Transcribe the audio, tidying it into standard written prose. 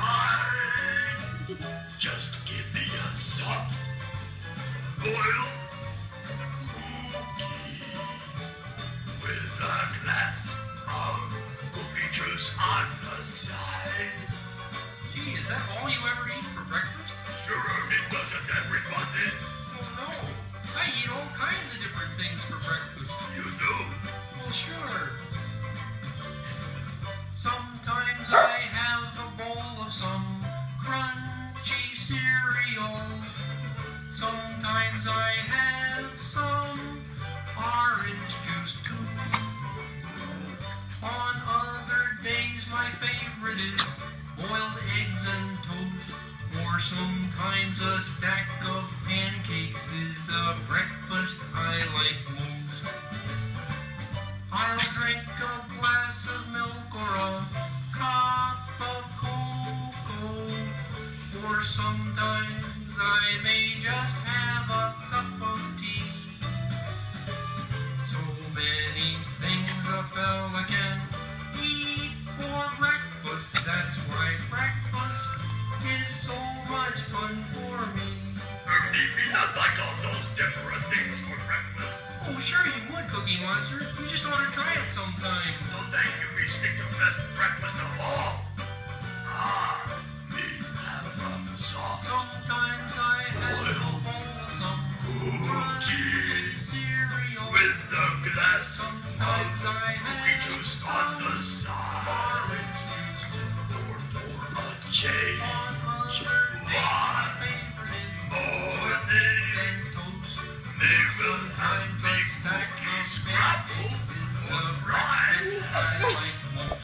fine. Just give me a soft boiled cookie with a glass of cookie juice on the side. Gee, is that all you ever eat for breakfast? Sure, it doesn't everybody. Well, no. I eat all kinds of different things for breakfast. You do? Well, sure. Sometimes I have a bowl of some crunchy cereal. Sometimes I have some orange juice too. On other days my favorite is boiled eggs and toast. Or sometimes a stack of pancakes is the breakfast I like most. I'll drink a glass of milk or a cup of cocoa. Or sometimes I may just have a cup of tea. So many things a fella can eat for breakfast. That's why breakfast is so much fun for me. Maybe not like all those different things for breakfast. Oh, sure you would, Cookie Monster. You just ought to try it sometime. No, thank you. We stick to best breakfast of all. Me have a soft Sometimes I have a bowl of some crunchy cereal. with a glass Sometimes of I cookie have juice on the side. orange juice. Or for a change. On other days, my favorite is boiled eggs and toast. They will have Sometimes me a stack cookie of scrapple pancakes is the for breakfast fries. I like most.